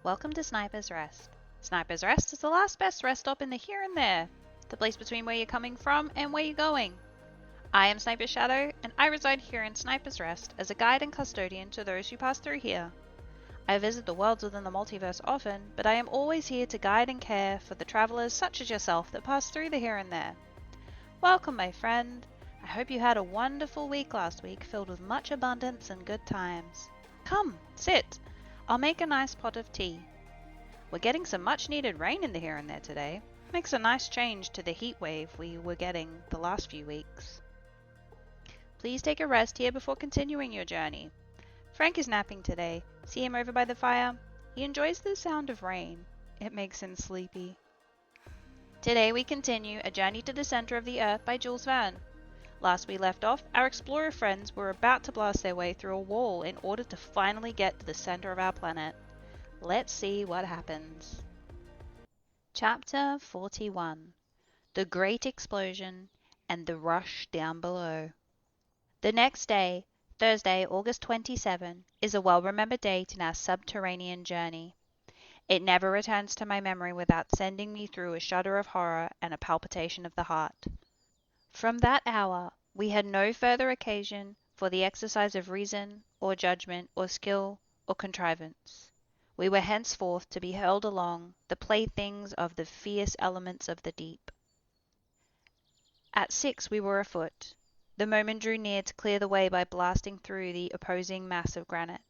Welcome to Sniper's Rest. Sniper's Rest is the last best rest stop in the here and there, the place between where you're coming from and where you're going. I am Sniper Shadow, and I reside here in Sniper's Rest as a guide and custodian to those who pass through here. I visit the worlds within the multiverse often, but I am always here to guide and care for the travelers such as yourself that pass through the here and there. Welcome, my friend. I hope you had a wonderful week last week filled with much abundance and good times. Come, sit. I'll make a nice pot of tea. We're getting some much needed rain in the here and there today. Makes a nice change to the heat wave we were getting the last few weeks. Please take a rest here before continuing your journey. Frank is napping today. See him over by the fire? He enjoys the sound of rain. It makes him sleepy. Today we continue A Journey to the Center of the Earth by Jules Verne. Last we left off, our explorer friends were about to blast their way through a wall in order to finally get to the center of our planet. Let's see what happens. Chapter 41. The Great Explosion and the Rush Down Below. The next day, Thursday, August 27, is a well-remembered date in our subterranean journey. It never returns to my memory without sending me through a shudder of horror and a palpitation of the heart. From that hour, we had no further occasion for the exercise of reason, or judgment, or skill, or contrivance. We were henceforth to be hurled along, the playthings of the fierce elements of the deep. At 6 we were afoot. The moment drew near to clear the way by blasting through the opposing mass of granite.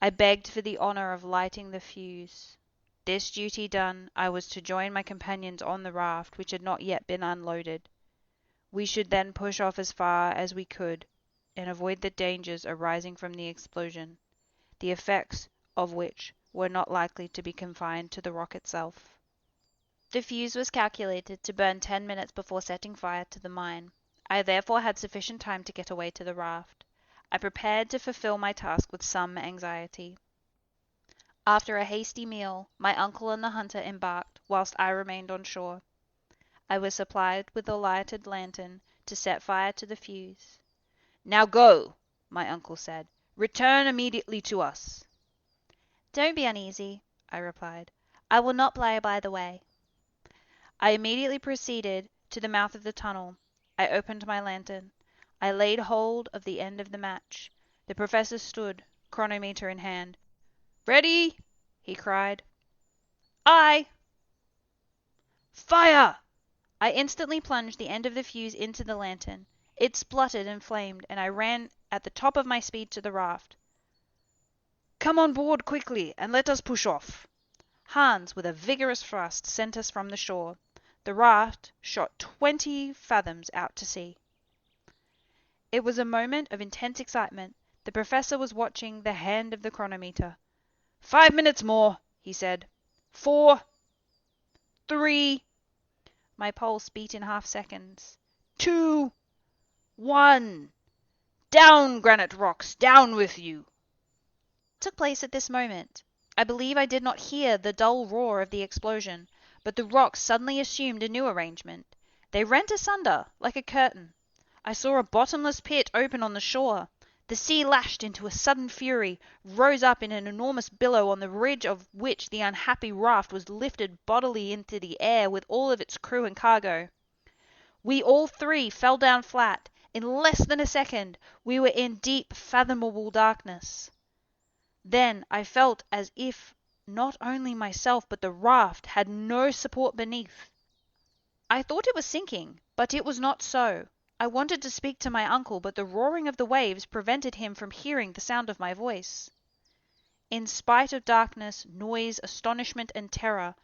I begged for the honor of lighting the fuse. This duty done, I was to join my companions on the raft which had not yet been unloaded. We should then push off as far as we could, and avoid the dangers arising from the explosion, the effects of which were not likely to be confined to the rock itself. The fuse was calculated to burn 10 minutes before setting fire to the mine. I therefore had sufficient time to get away to the raft. I prepared to fulfill my task with some anxiety. After a hasty meal, my uncle and the hunter embarked, whilst I remained on shore. I was supplied with a lighted lantern to set fire to the fuse. "Now go," my uncle said. "Return immediately to us." "Don't be uneasy," I replied. "I will not play by the way." I immediately proceeded to the mouth of the tunnel. I opened my lantern. I laid hold of the end of the match. The professor stood, chronometer in hand. "Ready!" he cried. "Aye!" "Fire!" I instantly plunged the end of the fuse into the lantern. It spluttered and flamed, and I ran at the top of my speed to the raft. "Come on board quickly, and let us push off." Hans, with a vigorous thrust, sent us from the shore. The raft shot 20 fathoms out to sea. It was a moment of intense excitement. The professor was watching the hand of the chronometer. 5 minutes more," he said. 4, 3... My pulse beat in half seconds. 2, 1... Down, granite rocks, down with you! What took place at this moment? I believe I did not hear the dull roar of the explosion, but the rocks suddenly assumed a new arrangement. They rent asunder, like a curtain. I saw a bottomless pit open on the shore. The sea lashed into a sudden fury, rose up in an enormous billow on the ridge of which the unhappy raft was lifted bodily into the air with all of its crew and cargo. We all three fell down flat. In less than a second we were in deep, fathomable darkness. Then I felt as if not only myself but the raft had no support beneath. I thought it was sinking, but it was not so. I wanted to speak to my uncle, but the roaring of the waves prevented him from hearing the sound of my voice. In spite of darkness, noise, astonishment, and terror,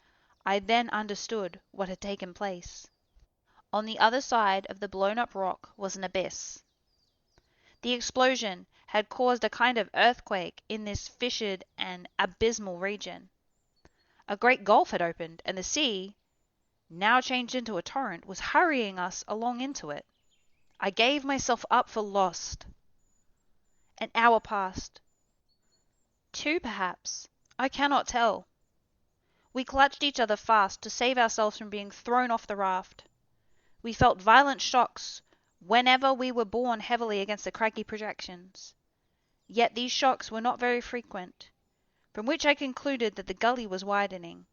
I then understood what had taken place. On the other side of the blown-up rock was an abyss. The explosion had caused a kind of earthquake in this fissured and abysmal region. A great gulf had opened, and the sea, now changed into a torrent, was hurrying us along into it. I gave myself up for lost. An hour passed. 2, perhaps. I cannot tell. We clutched each other fast to save ourselves from being thrown off the raft. We felt violent shocks whenever we were borne heavily against the craggy projections. Yet these shocks were not very frequent. from which I concluded that the gully was widening.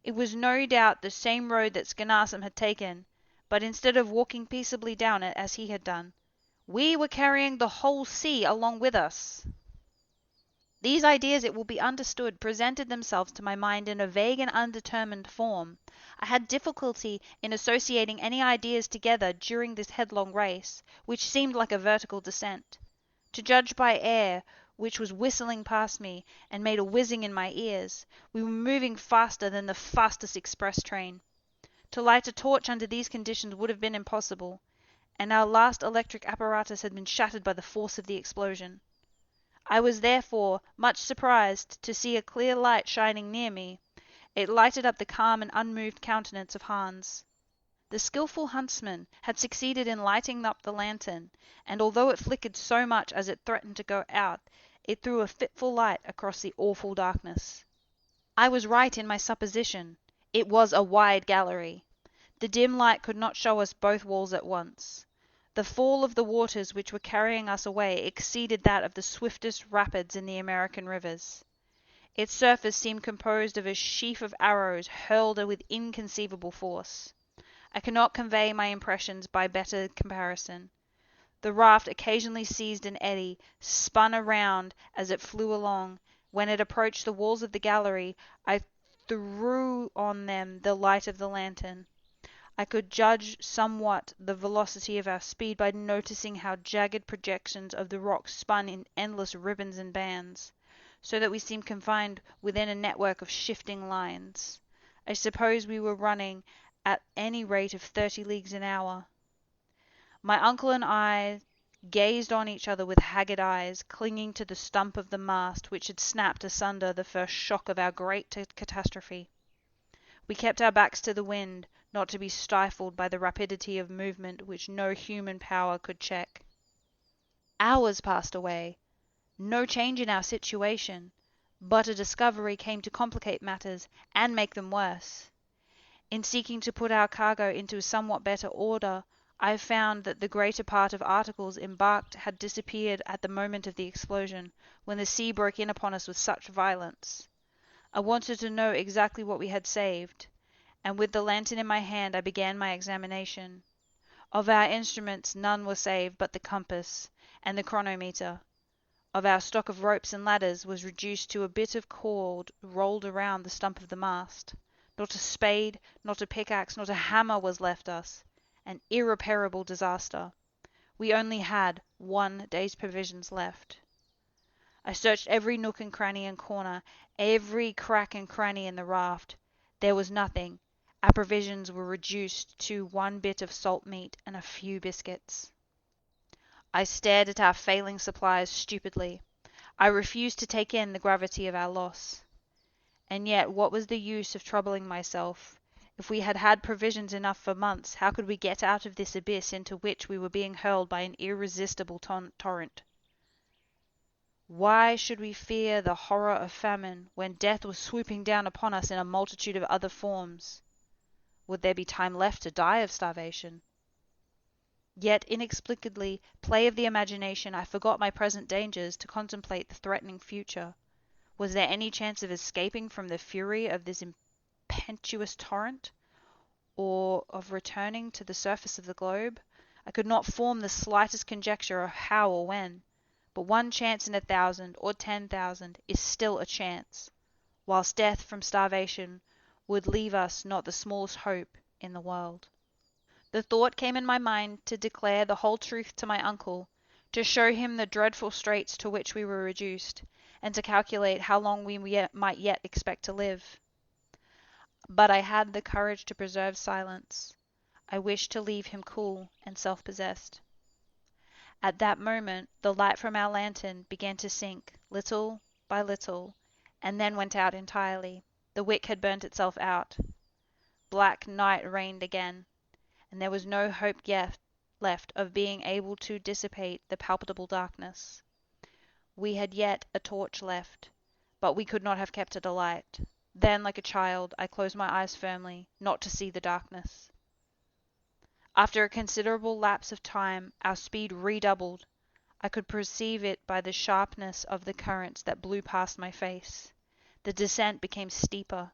It was no doubt the same road that Skenarsson had taken, but instead of walking peaceably down it as he had done, we were carrying the whole sea along with us. These ideas, it will be understood, presented themselves to my mind in a vague and undetermined form. I had difficulty in associating any ideas together during this headlong race, which seemed like a vertical descent. To judge by air, which was whistling past me and made a whizzing in my ears, we were moving faster than the fastest express train. To light a torch under these conditions would have been impossible, and our last electric apparatus had been shattered by the force of the explosion. I was therefore much surprised to see a clear light shining near me. It lighted up the calm and unmoved countenance of Hans. The skilful huntsman had succeeded in lighting up the lantern, and although it flickered so much as it threatened to go out, it threw a fitful light across the awful darkness. I was right in my supposition. It was a wide gallery. The dim light could not show us both walls at once. The fall of the waters which were carrying us away exceeded that of the swiftest rapids in the American rivers. Its surface seemed composed of a sheaf of arrows hurled with inconceivable force. I cannot convey my impressions by better comparison. The raft occasionally seized an eddy, spun around as it flew along. When it approached the walls of the gallery, I threw on them the light of the lantern. I could judge somewhat the velocity of our speed by noticing how jagged projections of the rock spun in endless ribbons and bands, so that we seemed confined within a network of shifting lines. I suppose we were running at any rate of 30 leagues an hour. My uncle and I gazed on each other with haggard eyes, clinging to the stump of the mast which had snapped asunder the first shock of our great catastrophe. We kept our backs to the wind, not to be stifled by the rapidity of movement which no human power could check. Hours passed away. No change in our situation, but a discovery came to complicate matters and make them worse. In seeking to put our cargo into somewhat better order, I found that the greater part of articles embarked had disappeared at the moment of the explosion, when the sea broke in upon us with such violence. I wanted to know exactly what we had saved, and with the lantern in my hand I began my examination. Of our instruments none were saved but the compass and the chronometer. Of our stock of ropes and ladders was reduced to a bit of cord rolled around the stump of the mast. Not a spade, not a pickaxe, not a hammer was left us. An irreparable disaster. We only had 1 day's provisions left. I searched every nook and cranny and corner, every crack and cranny in the raft. There was nothing. Our provisions were reduced to 1 bit of salt meat and a few biscuits. I stared at our failing supplies stupidly. I refused to take in the gravity of our loss. And yet what was the use of troubling myself? If we had had provisions enough for months, how could we get out of this abyss into which we were being hurled by an irresistible torrent? Why should we fear the horror of famine when death was swooping down upon us in a multitude of other forms? Would there be time left to die of starvation? Yet inexplicably, play of the imagination, I forgot my present dangers to contemplate the threatening future. Was there any chance of escaping from the fury of this impetuous torrent, or of returning to the surface of the globe? I could not form the slightest conjecture of how or when, but 1 chance in 1,000 or 10,000 is still a chance, whilst death from starvation would leave us not the smallest hope in the world. The thought came in my mind to declare the whole truth to my uncle, to show him the dreadful straits to which we were reduced, and to calculate how long we might yet expect to live. But I had the courage to preserve silence. I wished to leave him cool and self-possessed. At that moment the light from our lantern began to sink, little by little, and then went out entirely. The wick had burnt itself out. Black night reigned again, and there was no hope yet left of being able to dissipate the palpable darkness. We had yet a torch left, but we could not have kept it alight. Then, like a child, I closed my eyes firmly, not to see the darkness. After a considerable lapse of time, our speed redoubled. I could perceive it by the sharpness of the currents that blew past my face. The descent became steeper.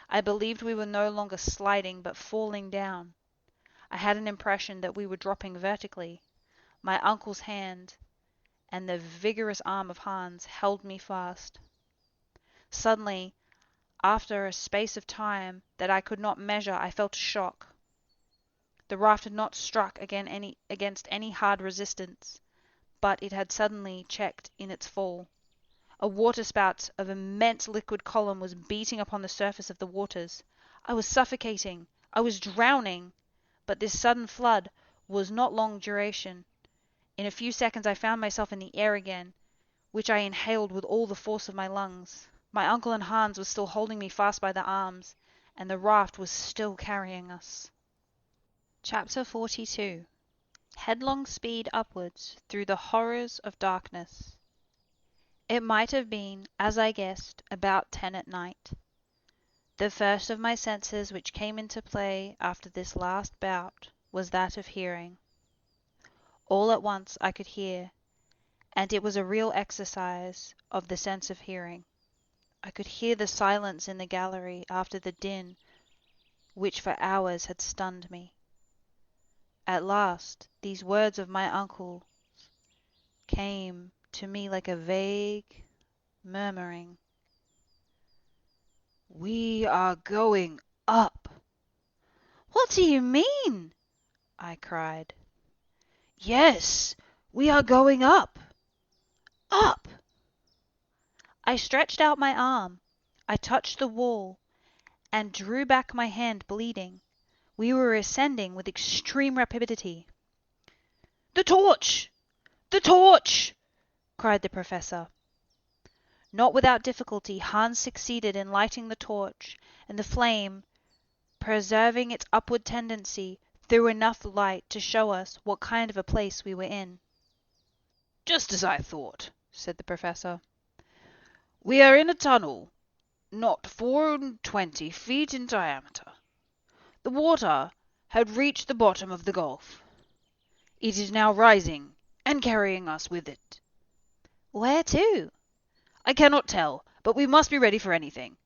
I believed we were no longer sliding but falling down. I had an impression that we were dropping vertically. My uncle's hand and the vigorous arm of Hans held me fast. Suddenly, after a space of time that I could not measure, I felt a shock. The raft had not struck against any hard resistance, but it had suddenly checked in its fall. A waterspout of immense liquid column was beating upon the surface of the waters. I was suffocating. I was drowning. But this sudden flood was not long duration. In a few seconds I found myself in the air again, which I inhaled with all the force of my lungs. My uncle and Hans were still holding me fast by the arms, and the raft was still carrying us. Chapter 42. Headlong speed upwards through the horrors of darkness. It might have been, as I guessed, about 10 at night. The first of my senses which came into play after this last bout was that of hearing. All at once I could hear, and it was a real exercise of the sense of hearing. I could hear the silence in the gallery after the din which for hours had stunned me. At last these words of my uncle came to me like a vague murmuring. "We are going up." "What do you mean?" I cried. "Yes, we are going up. Up!" I stretched out my arm. I touched the wall, and drew back my hand bleeding. We were ascending with extreme rapidity. "The torch! The torch!" cried the Professor. Not without difficulty Hans succeeded in lighting the torch, and the flame, preserving its upward tendency, threw enough light to show us what kind of a place we were in. "Just as I thought," said the Professor. "We are in a tunnel, not 24 feet in diameter. The water had reached the bottom of the gulf. It is now rising and carrying us with it." "Where to?" "I cannot tell, but we must be ready for anything.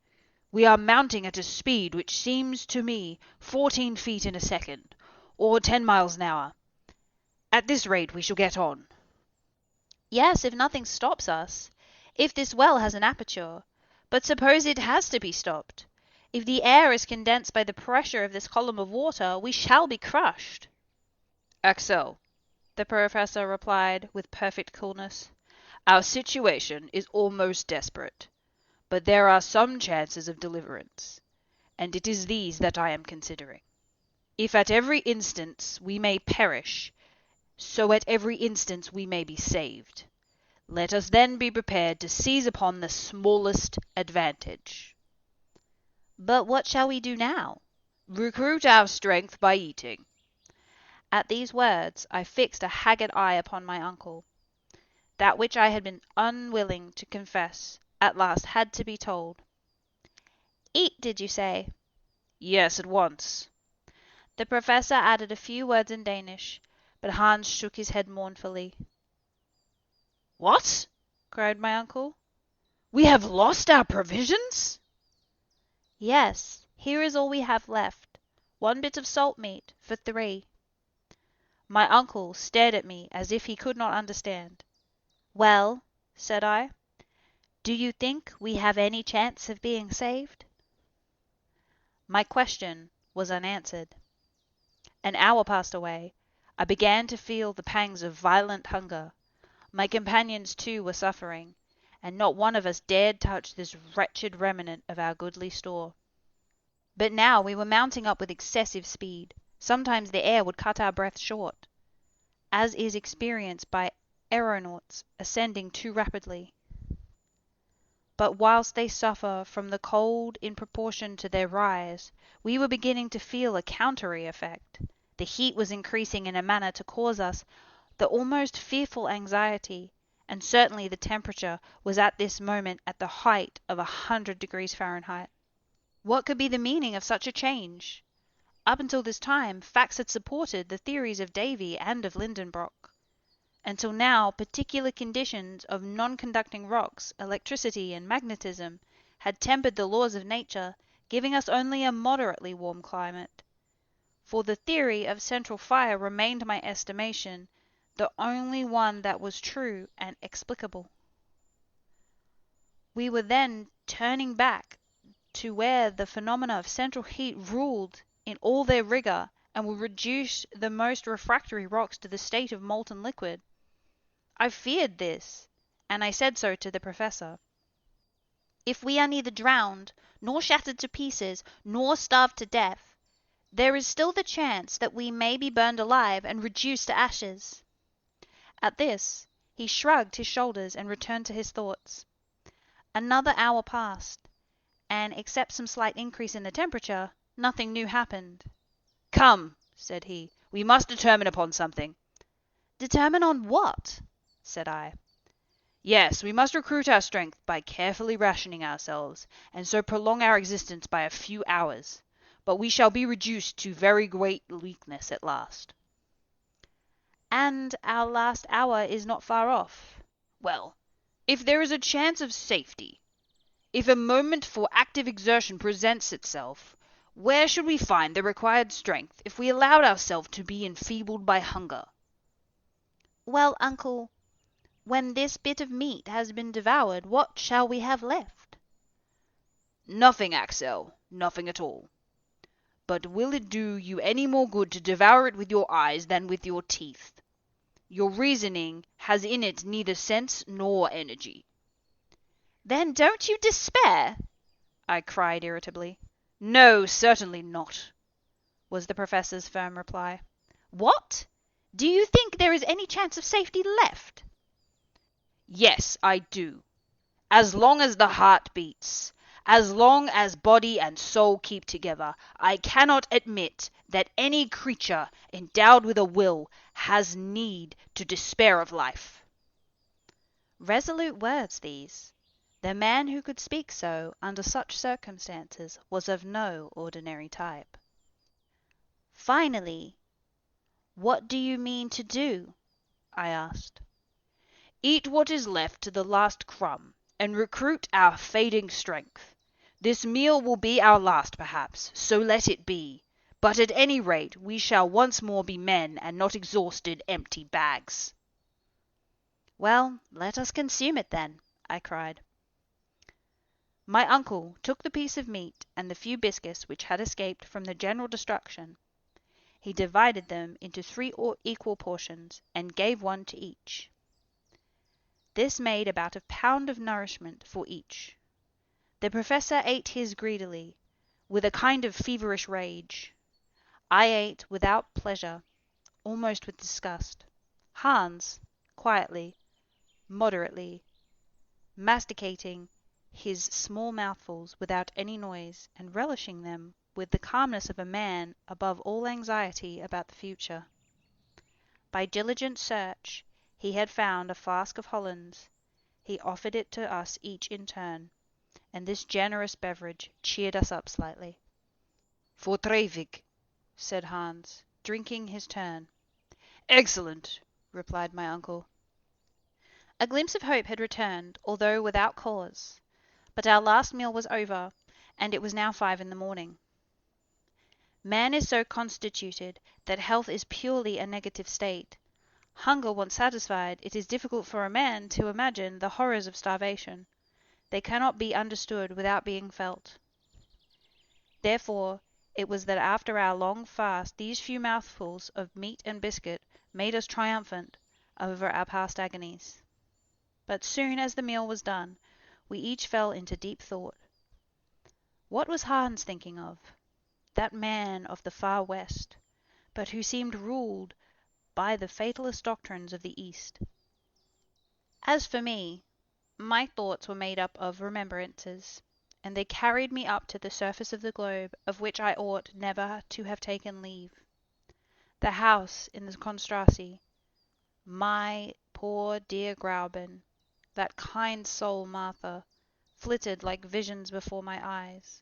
We are mounting at a speed which seems to me 14 feet in a second, or 10 miles an hour. At this rate we shall get on." "Yes, if nothing stops us. If this well has an aperture. But suppose it has to be stopped. If the air is condensed by the pressure of this column of water, we shall be crushed." "Axel," the Professor replied with perfect coolness, "our situation is almost desperate, but there are some chances of deliverance, and it is these that I am considering. If at every instance we may perish, so at every instance we may be saved. Let us then be prepared to seize upon the smallest advantage." "But what shall we do now?" "Recruit our strength by eating." At these words I fixed a haggard eye upon my uncle. That which I had been unwilling to confess at last had to be told. "Eat, did you say?" "Yes, at once." The Professor added a few words in Danish, but Hans shook his head mournfully. "What?" cried my uncle. "We have lost our provisions?" "Yes, here is all we have left. 1 bit of salt meat for 3. My uncle stared at me as if he could not understand. "Well," said I, "do you think we have any chance of being saved?" My question was unanswered. An hour passed away. I began to feel the pangs of violent hunger. My companions too were suffering, and not one of us dared touch this wretched remnant of our goodly store. But now we were mounting up with excessive speed. Sometimes the air would cut our breath short, as is experienced by aeronauts ascending too rapidly. But whilst they suffer from the cold in proportion to their rise, we were beginning to feel a counter effect. The heat was increasing in a manner to cause us the almost fearful anxiety, and certainly the temperature was at this moment at the height of 100 degrees Fahrenheit. What could be the meaning of such a change? Up until this time, facts had supported the theories of Davy and of Lidenbrock. Until now, particular conditions of non-conducting rocks, electricity, and magnetism had tempered the laws of nature, giving us only a moderately warm climate. For the theory of central fire remained my estimation the only one that was true and explicable. We were then turning back to where the phenomena of central heat ruled in all their rigor and would reduce the most refractory rocks to the state of molten liquid. I feared this, and I said so to the professor. If we are neither drowned, nor shattered to pieces, nor starved to death, there is still the chance that we may be burned alive and reduced to ashes. At this, he shrugged his shoulders and returned to his thoughts. Another hour passed, and except some slight increase in the temperature, nothing new happened. "Come," said he, "we must determine upon something." "Determine on what?" said I. "Yes, we must recruit our strength by carefully rationing ourselves, and so prolong our existence by a few hours. But we shall be reduced to very great weakness at last." "And our last hour is not far off." "Well, if there is a chance of safety, if a moment for active exertion presents itself, where should we find the required strength if we allowed ourselves to be enfeebled by hunger?" "Well, uncle, when this bit of meat has been devoured, what shall we have left?" "Nothing, Axel, nothing at all. But will it do you any more good to devour it with your eyes than with your teeth? Your reasoning has in it neither sense nor energy." "Then don't you despair?" I cried irritably. "No, certainly not," was the professor's firm reply. "What? Do you think there is any chance of safety left?" "Yes, I do. As long as the heart beats, as long as body and soul keep together, I cannot admit that any creature endowed with a will has need to despair of life." Resolute words these. The man who could speak so under such circumstances was of no ordinary type. "Finally, what do you mean to do?" I asked. "Eat what is left to the last crumb, and recruit our fading strength. This meal will be our last, perhaps, so let it be. But at any rate we shall once more be men and not exhausted, empty bags." "Well, let us consume it then," I cried. My uncle took the piece of meat and the few biscuits which had escaped from the general destruction. He divided them into 3 equal portions, and gave one to each. This made about a pound of nourishment for each. The professor ate his greedily, with a kind of feverish rage. I ate without pleasure, almost with disgust. Hans, quietly, moderately, masticating his small mouthfuls without any noise, and relishing them with the calmness of a man above all anxiety about the future. By diligent search he had found a flask of Hollands. He offered it to us each in turn, and this generous beverage cheered us up slightly. "Voortreffelijk," said Hans, drinking his turn. "Excellent," replied my uncle. A glimpse of hope had returned, although without cause. But our last meal was over, and it was now 5 in the morning. Man is so constituted that health is purely a negative state. Hunger once satisfied, it is difficult for a man to imagine the horrors of starvation. They cannot be understood without being felt. Therefore it was that after our long fast these few mouthfuls of meat and biscuit made us triumphant over our past agonies. But soon as the meal was done, we each fell into deep thought. What was Hans thinking of? That man of the far West, but who seemed ruled by the fatalist doctrines of the East. As for me, my thoughts were made up of remembrances, and they carried me up to the surface of the globe of which I ought never to have taken leave. The house in the Konstrasse, my poor dear Gräuben, that kind soul Martha, flitted like visions before my eyes,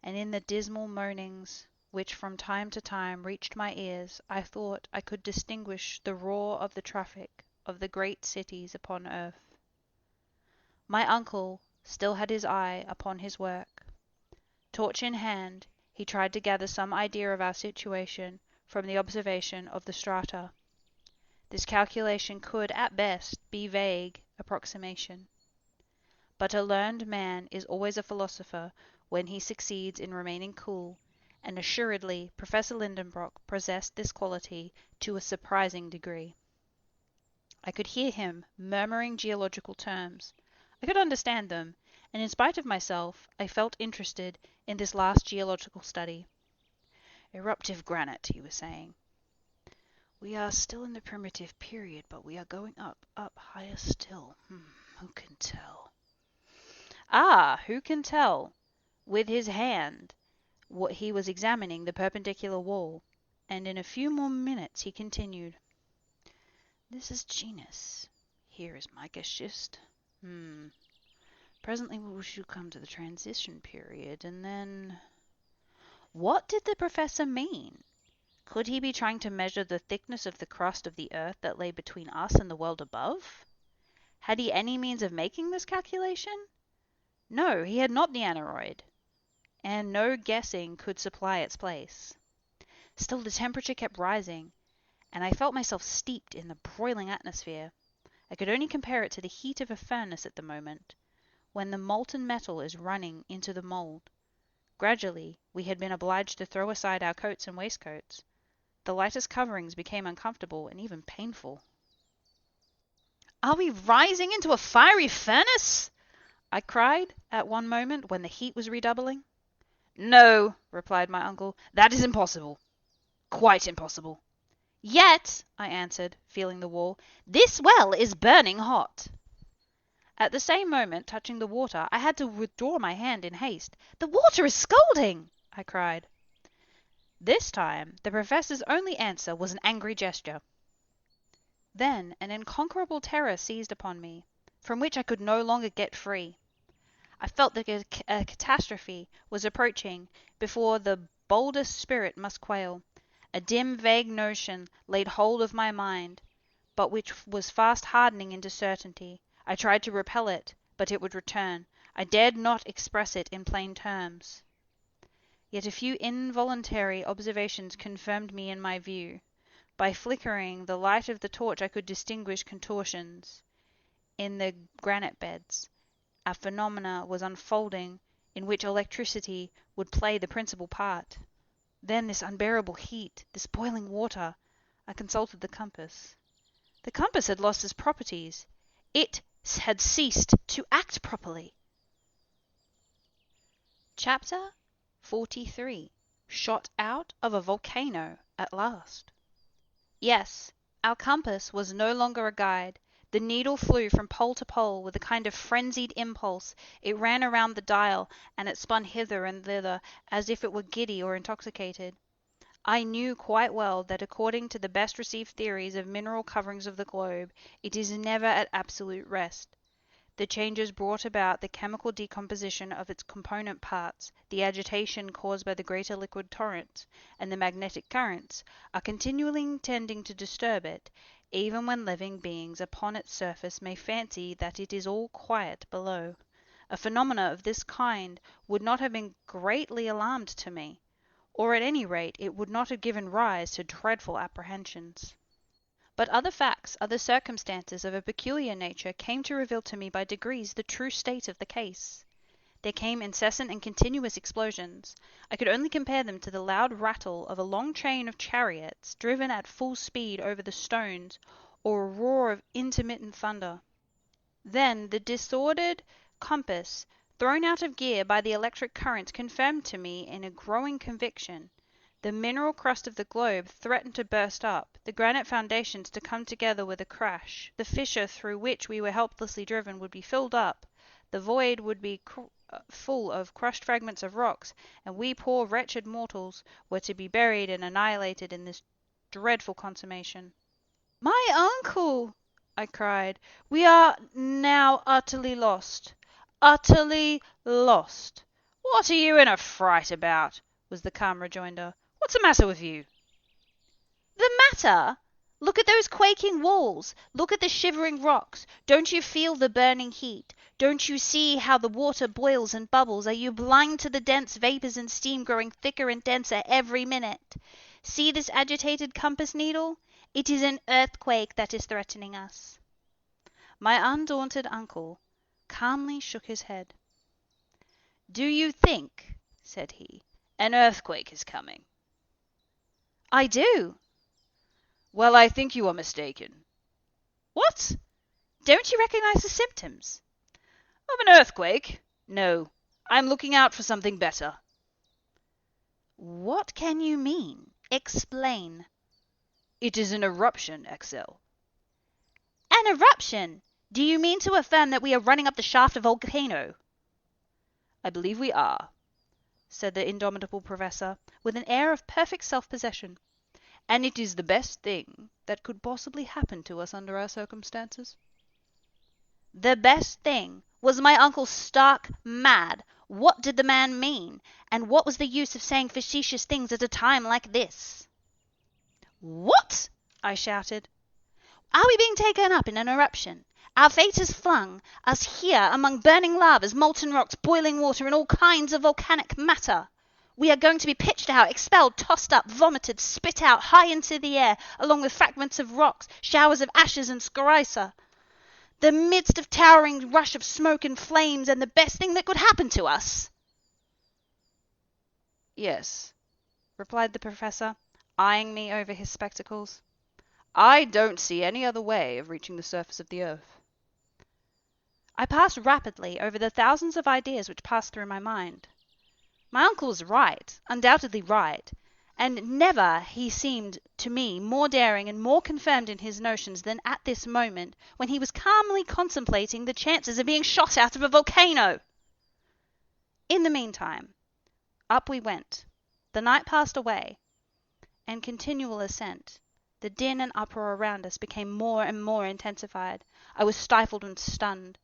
and in the dismal moanings which from time to time reached my ears I thought I could distinguish the roar of the traffic of the great cities upon earth. My uncle still had his eye upon his work. Torch in hand, he tried to gather some idea of our situation from the observation of the strata. This calculation could, at best, be vague approximation. But a learned man is always a philosopher when he succeeds in remaining cool, and assuredly Professor Lidenbrock possessed this quality to a surprising degree. I could hear him murmuring geological terms. I could understand them, and in spite of myself, I felt interested in this last geological study. Eruptive granite, he was saying. We are still in the primitive period, but we are going up, higher still. Who can tell? Ah, who can tell? With his hand, what he was examining the perpendicular wall, and in a few more minutes he continued. This is genus. Here is mica schist. Presently we shall come to the transition period, and then... What did the professor mean? Could he be trying to measure the thickness of the crust of the earth that lay between us and the world above? Had he any means of making this calculation? No, he had not the aneroid, and no guessing could supply its place. Still the temperature kept rising, and I felt myself steeped in the broiling atmosphere. I could only compare it to the heat of a furnace at the moment, when the molten metal is running into the mould. Gradually, we had been obliged to throw aside our coats and waistcoats. The lightest coverings became uncomfortable and even painful. Are we rising into a fiery furnace? I cried at one moment when the heat was redoubling. No, replied my uncle, that is impossible. Quite impossible. Yet, I answered, feeling the wall, this well is burning hot. At the same moment, touching the water, I had to withdraw my hand in haste. The water is scalding, I cried. This time, the professor's only answer was an angry gesture. Then an unconquerable terror seized upon me, from which I could no longer get free. I felt that a catastrophe was approaching before the boldest spirit must quail. A dim, vague notion laid hold of my mind, but which was fast hardening into certainty. I tried to repel it, but it would return. I dared not express it in plain terms. Yet a few involuntary observations confirmed me in my view. By flickering the light of the torch I could distinguish contortions. In the granite beds, a phenomena was unfolding in which electricity would play the principal part. Then this unbearable heat, this boiling water. I consulted the compass. The compass had lost its properties. It had ceased to act properly. Chapter 43. Shot out of a volcano at last. Yes, our compass was no longer a guide. The needle flew from pole to pole with a kind of frenzied impulse. It ran around the dial, and it spun hither and thither as if it were giddy or intoxicated. I knew quite well that according to the best received theories of mineral coverings of the globe, it is never at absolute rest. The changes brought about the chemical decomposition of its component parts, the agitation caused by the greater liquid torrents, and the magnetic currents, are continually tending to disturb it, even when living beings upon its surface may fancy that it is all quiet below. A phenomena of this kind would not have been greatly alarmed to me, or at any rate it would not have given rise to dreadful apprehensions. But other facts, other circumstances of a peculiar nature came to reveal to me by degrees the true state of the case. There came incessant and continuous explosions. I could only compare them to the loud rattle of a long train of chariots driven at full speed over the stones, or a roar of intermittent thunder. Then the disordered compass, thrown out of gear by the electric currents, confirmed to me in a growing conviction. The mineral crust of the globe threatened to burst up, the granite foundations to come together with a crash. The fissure through which we were helplessly driven would be filled up. The void would be full of crushed fragments of rocks, and we poor wretched mortals were to be buried and annihilated in this dreadful consummation. My uncle, I cried, we are now utterly lost. Utterly lost. What are you in a fright about? Was the calm rejoinder. What's the matter with you? The matter? Look at those quaking walls. Look at the shivering rocks. Don't you feel the burning heat? Don't you see how the water boils and bubbles? Are you blind to the dense vapors and steam growing thicker and denser every minute? See this agitated compass needle? It is an earthquake that is threatening us." My undaunted uncle calmly shook his head. "Do you think," said he, "an earthquake is coming?" "I do." "Well, I think you are mistaken." "What? Don't you recognize the symptoms?" "Of an earthquake? No. I'm looking out for something better." "What can you mean? Explain." "It is an eruption, Axel." "An eruption! Do you mean to affirm that we are running up the shaft of a volcano?" "I believe we are," said the indomitable professor, with an air of perfect self-possession. "and it is the best thing that could possibly happen to us under our circumstances." The best thing! Was my uncle stark mad? What did the man mean? And what was the use of saying facetious things at a time like this? "What?" I shouted. "Are we being taken up in an eruption? Our fate has flung us here among burning lavas, molten rocks, boiling water, and all kinds of volcanic matter. We are going to be pitched out, expelled, tossed up, vomited, spit out high into the air, along with fragments of rocks, showers of ashes and scoriae. The midst of towering rush of smoke and flames, and the best thing that could happen to us." "Yes," replied the professor, eyeing me over his spectacles. "I don't see any other way of reaching the surface of the earth." I passed rapidly over the thousands of ideas which passed through my mind. My uncle was right, undoubtedly right, and never he seemed to me more daring and more confirmed in his notions than at this moment, when he was calmly contemplating the chances of being shot out of a volcano. In the meantime, up we went. The night passed away, and continual ascent. The din and uproar around us became more and more intensified. I was stifled and stunned.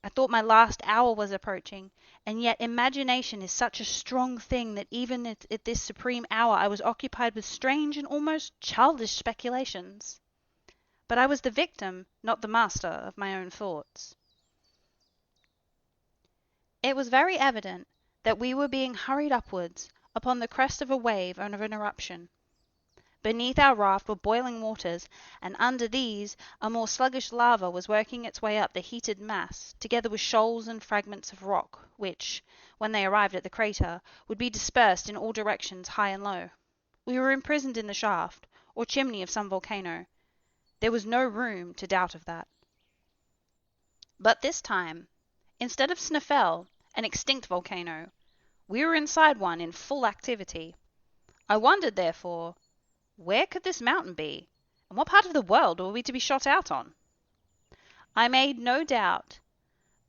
I thought my last hour was approaching, and yet imagination is such a strong thing that even at this supreme hour I was occupied with strange and almost childish speculations. But I was the victim, not the master, of my own thoughts. It was very evident that we were being hurried upwards upon the crest of a wave and of an eruption. Beneath our raft were boiling waters, and under these a more sluggish lava was working its way up the heated mass, together with shoals and fragments of rock, which, when they arrived at the crater, would be dispersed in all directions high and low. We were imprisoned in the shaft, or chimney of some volcano. There was no room to doubt of that. But this time, instead of Snæfell, an extinct volcano, we were inside one in full activity. I wondered, therefore, where could this mountain be, and what part of the world were we to be shot out on? I made no doubt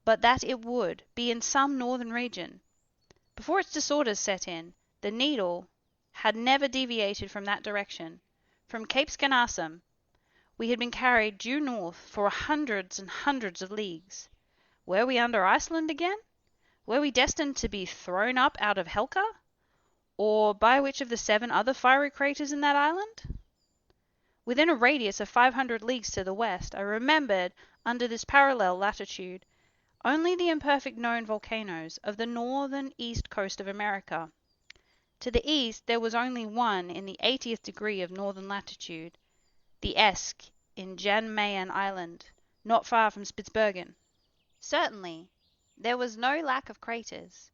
but that it would be in some northern region. Before its disorders set in, the needle had never deviated from that direction. From Cape Skanasum we had been carried due north for hundreds and hundreds of leagues. Were we under Iceland again? Were we destined to be thrown up out of Helka? Or by which of the 7 other fiery craters in that island? Within a radius of 500 leagues to the west, I remembered, under this parallel latitude, only the imperfect known volcanoes of the northern east coast of America. To the east there was only one in the 80th degree of northern latitude, the Esk in Jan Mayen Island, not far from Spitzbergen. Certainly, there was no lack of craters,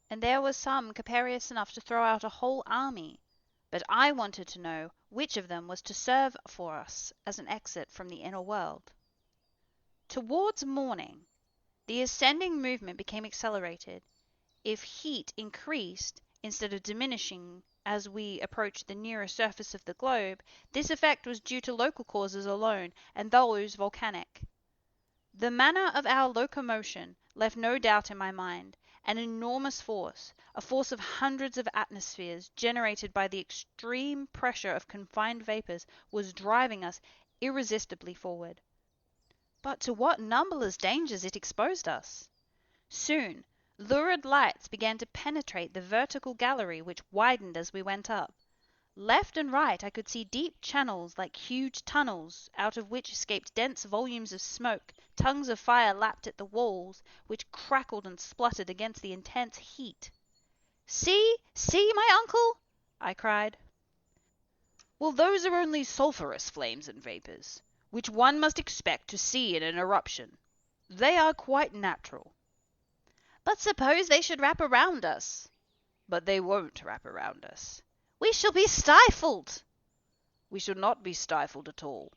and there were some capacious enough to throw out a whole army, but I wanted to know which of them was to serve for us as an exit from the inner world. Towards morning, the ascending movement became accelerated. If heat increased instead of diminishing as we approached the nearer surface of the globe, this effect was due to local causes alone, and those volcanic. The manner of our locomotion left no doubt in my mind. An enormous force, a force of hundreds of atmospheres generated by the extreme pressure of confined vapors, was driving us irresistibly forward. But to what numberless dangers it exposed us! Soon lurid lights began to penetrate the vertical gallery which widened as we went up. Left and right I could see deep channels like huge tunnels, out of which escaped dense volumes of smoke. Tongues of fire lapped at the walls, which crackled and spluttered against the intense heat. "See, see, my uncle!" I cried. Well, those are only sulphurous flames and vapours, which one must expect to see in an eruption. They are quite natural." "But suppose they should wrap around us?" "But they won't wrap around us." "We shall be stifled." "We shall not be stifled at all.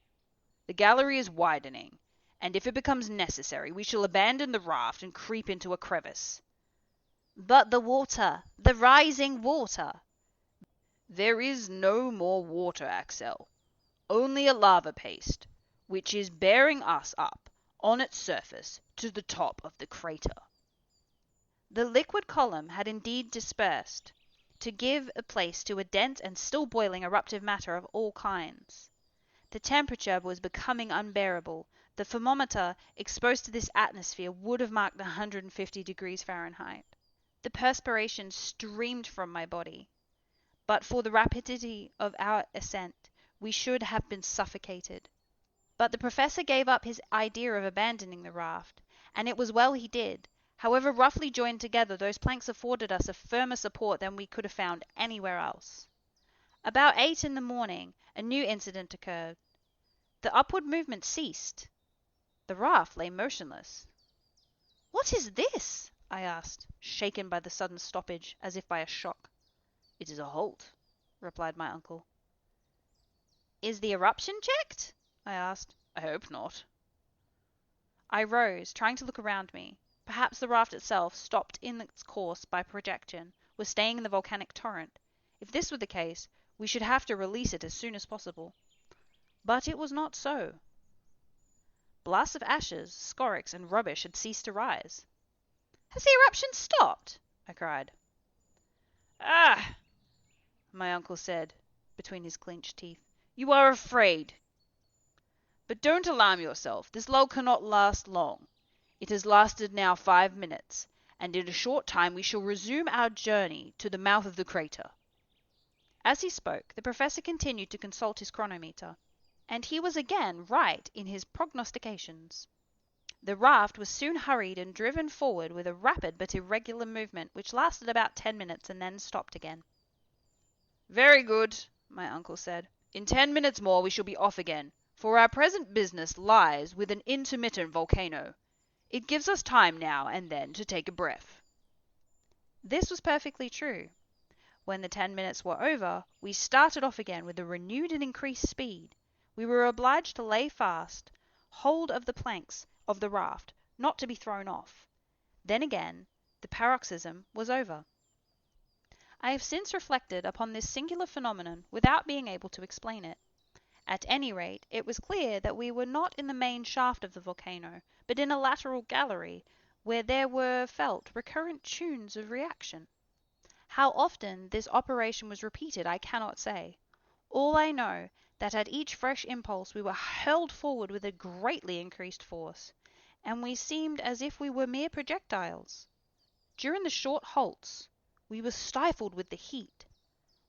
The gallery is widening, and if it becomes necessary we shall abandon the raft and creep into a crevice." "But the water, the rising water!" "There is no more water, Axel, only a lava paste, which is bearing us up on its surface to the top of the crater." The liquid column had indeed dispersed, to give a place to a dense and still boiling eruptive matter of all kinds. The temperature was becoming unbearable. The thermometer exposed to this atmosphere would have marked 150 degrees Fahrenheit. The perspiration streamed from my body. But for the rapidity of our ascent, we should have been suffocated. But the professor gave up his idea of abandoning the raft, and it was well he did. However roughly joined together, those planks afforded us a firmer support than we could have found anywhere else. About 8 in the morning, a new incident occurred. The upward movement ceased. The raft lay motionless. "What is this?" I asked, shaken by the sudden stoppage, as if by a shock. "It is a halt," replied my uncle. "Is the eruption checked?" I asked. "I hope not." I rose, trying to look around me. Perhaps the raft itself, stopped in its course by projection, was staying in the volcanic torrent. If this were the case, we should have to release it as soon as possible. But it was not so. Blasts of ashes, scoryx, and rubbish had ceased to rise. "Has the eruption stopped?" I cried. "Ah!" my uncle said, between his clenched teeth. "You are afraid. But don't alarm yourself. This lull cannot last long. It has lasted now 5 minutes, and in a short time we shall resume our journey to the mouth of the crater." As he spoke, the professor continued to consult his chronometer, and he was again right in his prognostications. The raft was soon hurried and driven forward with a rapid but irregular movement which lasted about 10 minutes and then stopped again. "Very good," my uncle said. "In 10 minutes more we shall be off again, for our present business lies with an intermittent volcano. It gives us time now and then to take a breath." This was perfectly true. When the 10 minutes were over, we started off again with a renewed and increased speed. We were obliged to lay fast hold of the planks of the raft, not to be thrown off. Then again the paroxysm was over. I have since reflected upon this singular phenomenon without being able to explain it. At any rate, it was clear that we were not in the main shaft of the volcano, but in a lateral gallery, where there were felt recurrent tunes of reaction. How often this operation was repeated I cannot say. All I know that at each fresh impulse we were hurled forward with a greatly increased force, and we seemed as if we were mere projectiles. During the short halts we were stifled with the heat.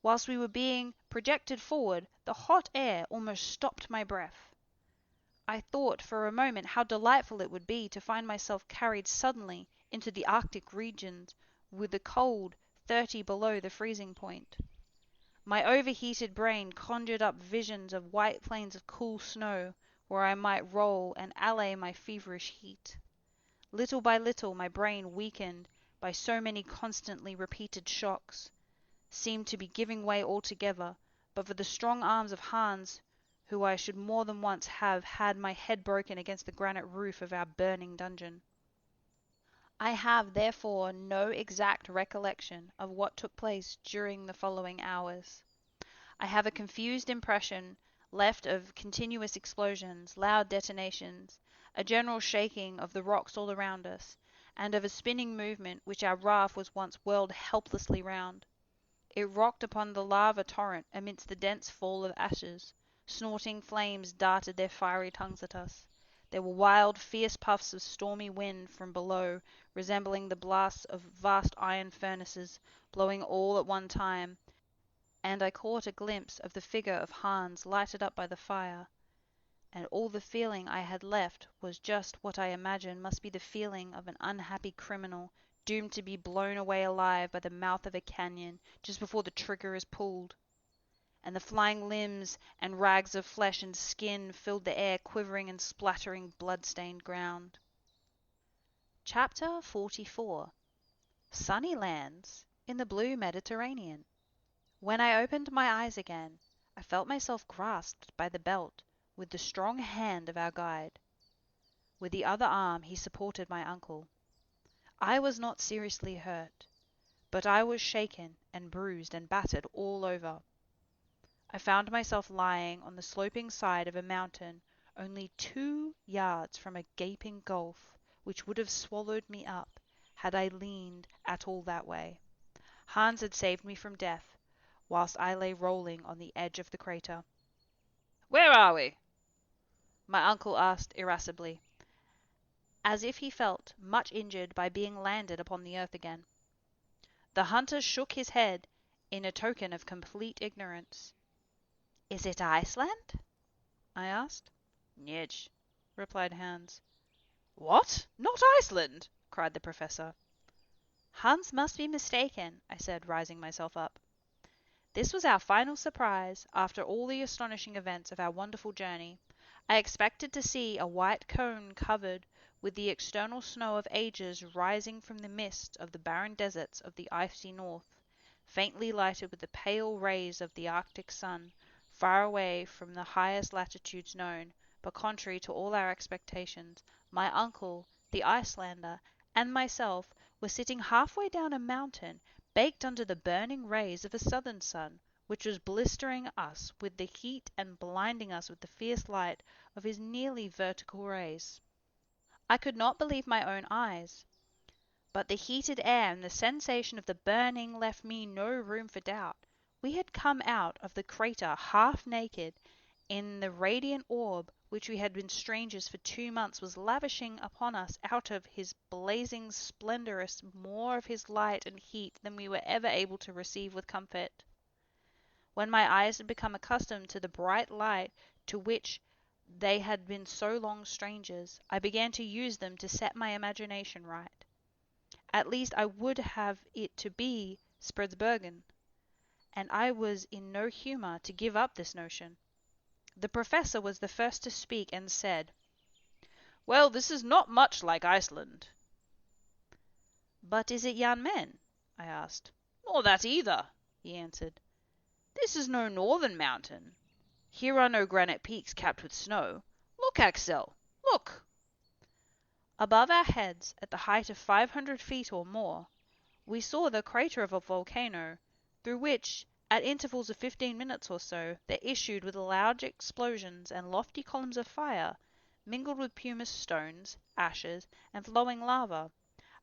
Whilst we were being projected forward, the hot air almost stopped my breath. I thought for a moment how delightful it would be to find myself carried suddenly into the Arctic regions with the cold 30 below the freezing point. My overheated brain conjured up visions of white plains of cool snow where I might roll and allay my feverish heat. Little by little my brain, weakened by so many constantly repeated shocks, seemed to be giving way altogether, but for the strong arms of Hans, who I should more than once have had my head broken against the granite roof of our burning dungeon. I have therefore no exact recollection of what took place during the following hours. I have a confused impression left of continuous explosions, loud detonations, a general shaking of the rocks all around us, and of a spinning movement which our raft was once whirled helplessly round. It rocked upon the lava torrent amidst the dense fall of ashes. Snorting flames darted their fiery tongues at us. There were wild, fierce puffs of stormy wind from below, resembling the blasts of vast iron furnaces, blowing all at one time, and I caught a glimpse of the figure of Hans lighted up by the fire, and all the feeling I had left was just what I imagine must be the feeling of an unhappy criminal doomed to be blown away alive by the mouth of a canyon just before the trigger is pulled. And the flying limbs and rags of flesh and skin filled the air, quivering and splattering blood-stained ground. Chapter 44. Sunny Lands in the Blue Mediterranean. When I opened my eyes again, I felt myself grasped by the belt with the strong hand of our guide. With the other arm he supported my uncle. I was not seriously hurt, but I was shaken and bruised and battered all over. I found myself lying on the sloping side of a mountain only 2 yards from a gaping gulf which would have swallowed me up had I leaned at all that way. Hans had saved me from death, whilst I lay rolling on the edge of the crater. "Where are we?" My uncle asked irascibly, as if he felt much injured by being landed upon the earth again. The hunter shook his head in a token of complete ignorance. "Is it Iceland?" I asked. "Niet," replied Hans. "What? Not Iceland?" cried the professor. Hans must be mistaken, I said, rising myself up. This was our final surprise after all the astonishing events of our wonderful journey. I expected to see a white cone covered with the external snow of ages rising from the mist of the barren deserts of the icy north, faintly lighted with the pale rays of the Arctic sun, far away from the highest latitudes known, but contrary to all our expectations, my uncle, the Icelander, and myself were sitting halfway down a mountain, baked under the burning rays of a southern sun, which was blistering us with the heat and blinding us with the fierce light of his nearly vertical rays. I could not believe my own eyes, but the heated air and the sensation of the burning left me no room for doubt. We had come out of the crater half naked, in the radiant orb which we had been strangers for 2 months was lavishing upon us out of his blazing splendorous more of his light and heat than we were ever able to receive with comfort. When my eyes had become accustomed to the bright light to which they had been so long strangers, I began to use them to set my imagination right. At least I would have it to be Spitzbergen, and I was in no humour to give up this notion. The professor was the first to speak, and said, "Well, this is not much like Iceland." "But is it Jan Men?" I asked. "Nor that either," he answered. "This is no northern mountain. Here are no granite peaks capped with snow. Look, Axel, look!" Above our heads, at the height of 500 feet or more, we saw the crater of a volcano, through which, at intervals of 15 minutes or so, there issued with loud explosions and lofty columns of fire, mingled with pumice stones, ashes, and flowing lava.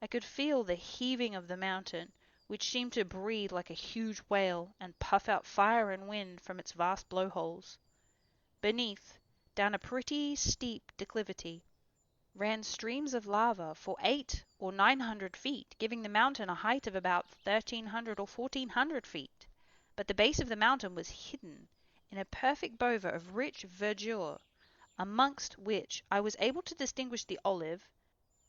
I could feel the heaving of the mountain, which seemed to breathe like a huge whale, and puff out fire and wind from its vast blowholes. Beneath, down a pretty steep declivity, ran streams of lava for 800 or 900 feet, giving the mountain a height of about 1,300 or 1,400 feet. But the base of the mountain was hidden in a perfect bova of rich verdure, amongst which I was able to distinguish the olive,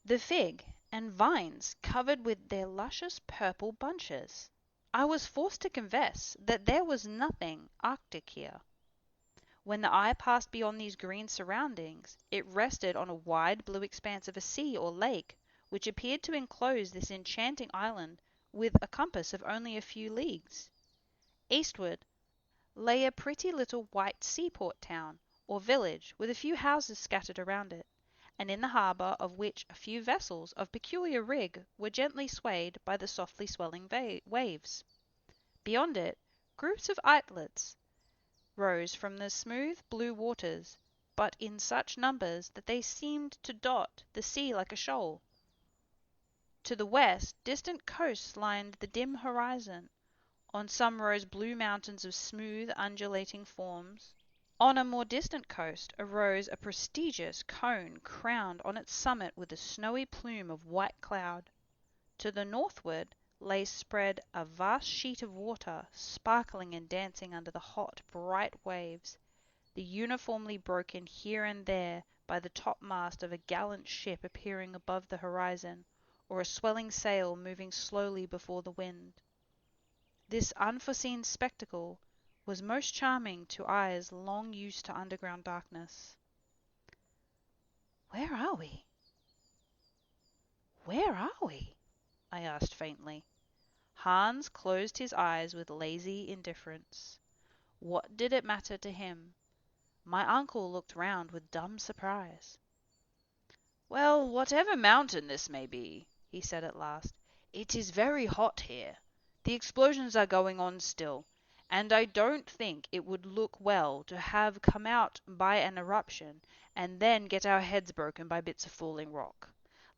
the fig, and vines covered with their luscious purple bunches. I was forced to confess that there was nothing Arctic here. When the eye passed beyond these green surroundings, it rested on a wide blue expanse of a sea or lake, which appeared to enclose this enchanting island with a compass of only a few leagues. Eastward lay a pretty little white seaport town, or village, with a few houses scattered around it, and in the harbour of which a few vessels of peculiar rig were gently swayed by the softly swelling waves. Beyond it, groups of islets rose from the smooth blue waters, but in such numbers that they seemed to dot the sea like a shoal. To the west, distant coasts lined the dim horizon. On some rose blue mountains of smooth, undulating forms. On a more distant coast arose a prestigious cone crowned on its summit with a snowy plume of white cloud. To the northward lay spread a vast sheet of water, sparkling and dancing under the hot, bright waves, the uniformly broken here and there by the topmast of a gallant ship appearing above the horizon, or a swelling sail moving slowly before the wind. This unforeseen spectacle was most charming to eyes long used to underground darkness. "Where are we? Where are we?" I asked faintly. Hans closed his eyes with lazy indifference. What did it matter to him? My uncle looked round with dumb surprise. "Well, whatever mountain this may be," he said at last, "it is very hot here. The explosions are going on still, and I don't think it would look well to have come out by an eruption and then get our heads broken by bits of falling rock.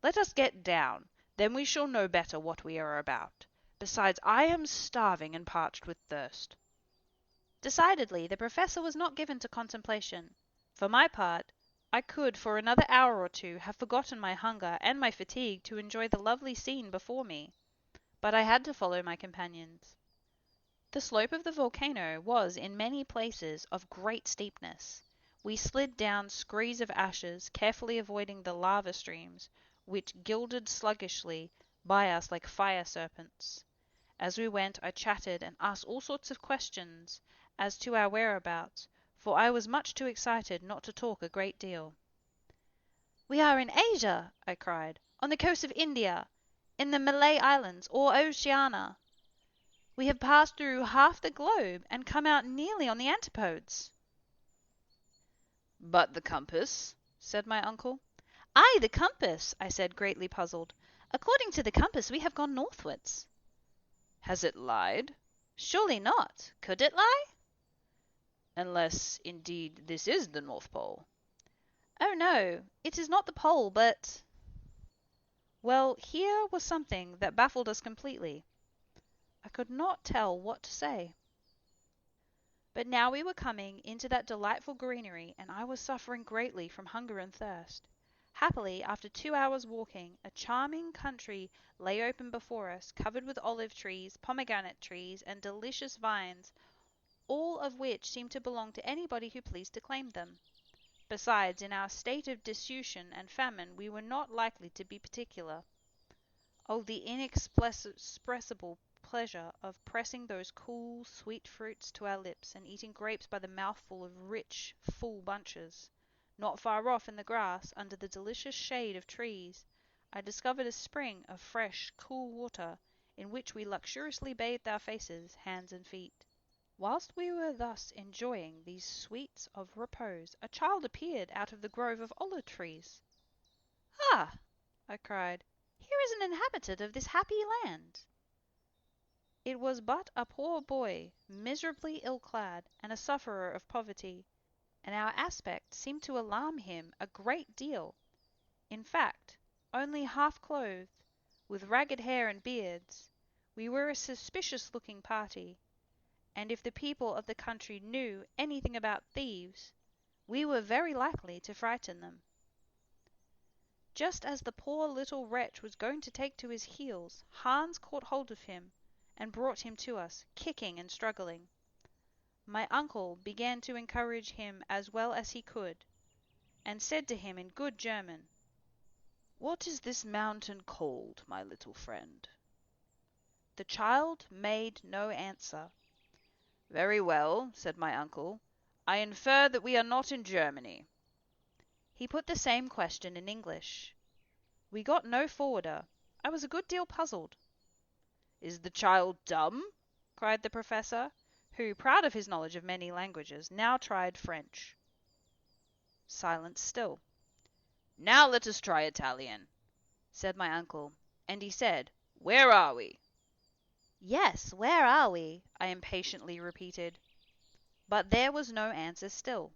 Let us get down, then we shall know better what we are about. Besides, I am starving and parched with thirst." Decidedly, the Professor was not given to contemplation. For my part, I could for another hour or two have forgotten my hunger and my fatigue to enjoy the lovely scene before me. But I had to follow my companions. The slope of the volcano was in many places of great steepness. We slid down screes of ashes, carefully avoiding the lava streams, which gilded sluggishly by us like fire serpents. As we went I chatted and asked all sorts of questions as to our whereabouts, for I was much too excited not to talk a great deal. "We are in Asia," I cried, "on the coast of India, in the Malay Islands, or Oceania. We have passed through half the globe, and come out nearly on the antipodes." "But the compass?" said my uncle. "Ay, the compass," I said, greatly puzzled. "According to the compass we have gone northwards." "Has it lied?" "Surely not. Could it lie?" "Unless, indeed, this is the North Pole." "Oh no, it is not the pole, but—" Well, here was something that baffled us completely. I could not tell what to say. But now we were coming into that delightful greenery, and I was suffering greatly from hunger and thirst. Happily, after 2 hours' walking, a charming country lay open before us, covered with olive trees, pomegranate trees, and delicious vines, all of which seemed to belong to anybody who pleased to claim them. Besides, in our state of destitution and famine, we were not likely to be particular. Oh, the inexpressible pleasure of pressing those cool, sweet fruits to our lips, and eating grapes by the mouthful of rich, full bunches! Not far off in the grass, under the delicious shade of trees, I discovered a spring of fresh, cool water, in which we luxuriously bathed our faces, hands, and feet. Whilst we were thus enjoying these sweets of repose, a child appeared out of the grove of olive trees. "Ah!" I cried, "here is an inhabitant of this happy land." It was but a poor boy, miserably ill-clad, and a sufferer of poverty, and our aspect seemed to alarm him a great deal. In fact, only half-clothed, with ragged hair and beards, we were a suspicious-looking party, and if the people of the country knew anything about thieves, we were very likely to frighten them. Just as the poor little wretch was going to take to his heels, Hans caught hold of him and brought him to us, kicking and struggling. My uncle began to encourage him as well as he could, and said to him in good German, "What is this mountain called, my little friend?" The child made no answer. "Very well," said my uncle. "I infer that we are not in Germany." He put the same question in English. We got no forwarder. I was a good deal puzzled. "Is the child dumb?" cried the Professor, who, proud of his knowledge of many languages, now tried French. Silence still. "Now let us try Italian," said my uncle, and he said, "Where are we?" "Yes, where are we?" I impatiently repeated. But there was no answer still.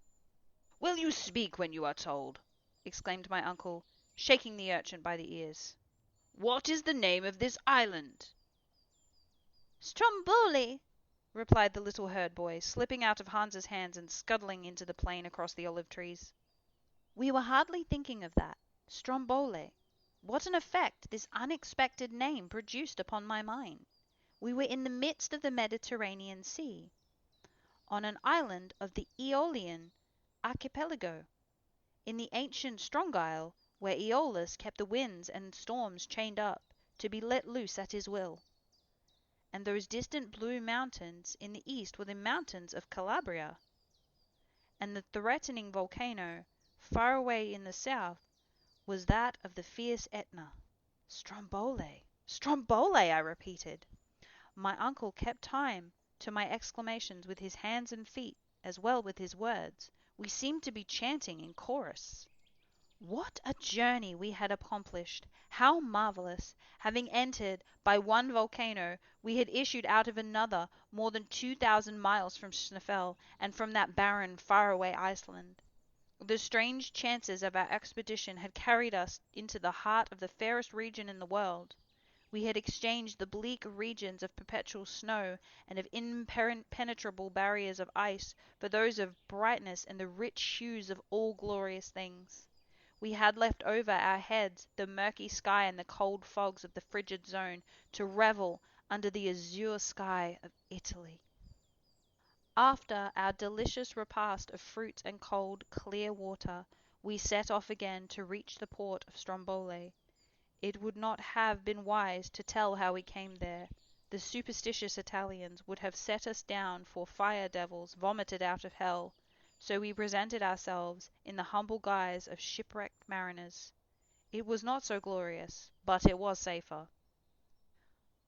"Will you speak when you are told?" exclaimed my uncle, shaking the urchin by the ears. "What is the name of this island?" "Stromboli," replied the little herd boy, slipping out of Hans's hands and scuttling into the plain across the olive trees. We were hardly thinking of that. Stromboli. What an effect this unexpected name produced upon my mind! We were in the midst of the Mediterranean Sea, on an island of the Aeolian archipelago, in the ancient Strongyle, where Aeolus kept the winds and storms chained up, to be let loose at his will. And those distant blue mountains in the east were the mountains of Calabria, and the threatening volcano, far away in the south, was that of the fierce Etna. Stromboli! Stromboli! I repeated. My uncle kept time to my exclamations with his hands and feet, as well with his words. We seemed to be chanting in chorus. What a journey we had accomplished! How marvellous! Having entered by one volcano, we had issued out of another more than 2,000 miles from Snæfell, and from that barren, far-away Iceland. The strange chances of our expedition had carried us into the heart of the fairest region in the world. We had exchanged the bleak regions of perpetual snow and of impenetrable barriers of ice for those of brightness and the rich hues of all glorious things. We had left over our heads the murky sky and the cold fogs of the frigid zone, to revel under the azure sky of Italy. After our delicious repast of fruit and cold, clear water, we set off again to reach the port of Stromboli. It would not have been wise to tell how we came there. The superstitious Italians would have set us down for fire devils vomited out of hell, so we presented ourselves in the humble guise of shipwrecked mariners. It was not so glorious, but it was safer.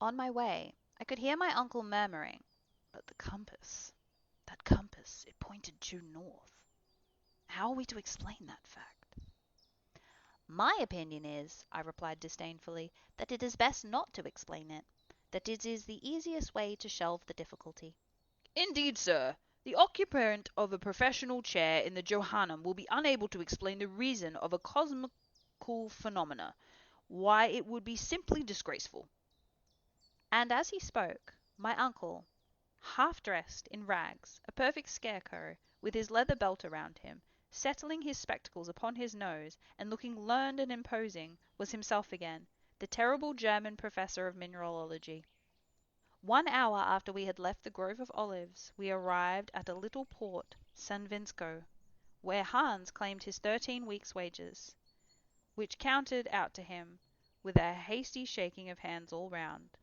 On my way, I could hear my uncle murmuring, "But the compass, that compass, it pointed due north. How are we to explain that fact?" "My opinion is," I replied disdainfully, "that it is best not to explain it, that it is the easiest way to shelve the difficulty." Indeed, sir, the occupant of a professional chair in the Johannum will be unable to explain the reason of a cosmical phenomena. Why, it would be simply disgraceful." And as he spoke, my uncle, half dressed in rags, a perfect scarecrow, with his leather belt around him, settling his spectacles upon his nose, and looking learned and imposing, was himself again, the terrible German professor of mineralogy. 1 hour after we had left the grove of olives, we arrived at a little port, San Vinsco, where Hans claimed his 13 weeks' wages, which counted out to him, with a hasty shaking of hands all round.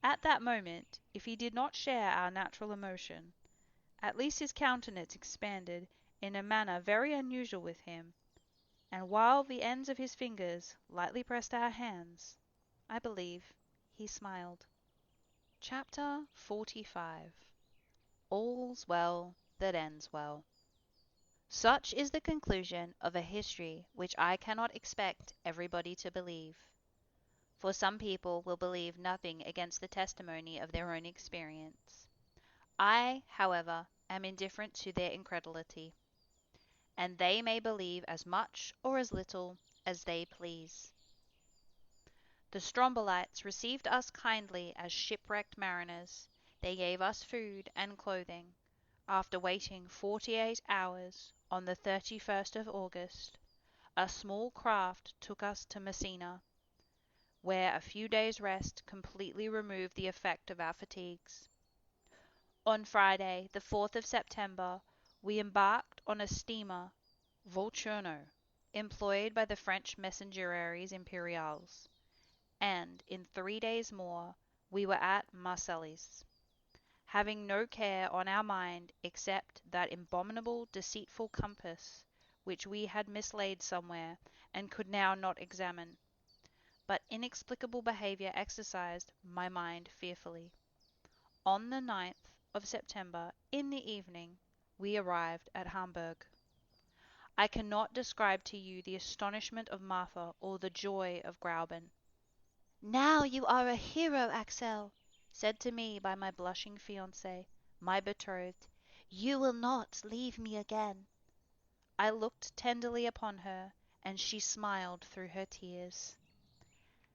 At that moment, if he did not share our natural emotion, at least his countenance expanded in a manner very unusual with him, and while the ends of his fingers lightly pressed our hands, I believe he smiled. Chapter 45. All's well that ends well. Such is the conclusion of a history which I cannot expect everybody to believe. For some people will believe nothing against the testimony of their own experience. I, however, am indifferent to their incredulity, and they may believe as much or as little as they please. The Strombolites received us kindly as shipwrecked mariners. They gave us food and clothing. After waiting 48 hours, on the 31st of August, a small craft took us to Messina, where a few days' rest completely removed the effect of our fatigues. On Friday, the 4th of September, we embarked on a steamer, Volturno, employed by the French Messengerières Impériales, and in 3 days more we were at Marseilles, having no care on our mind except that abominable deceitful compass which we had mislaid somewhere and could now not examine. But inexplicable behaviour exercised my mind fearfully. On the 9th of September, in the evening, we arrived at Hamburg. I cannot describe to you the astonishment of Martha or the joy of Gräuben. "Now you are a hero, Axel," said to me by my blushing fiancée, my betrothed. "You will not leave me again." I looked tenderly upon her, and she smiled through her tears.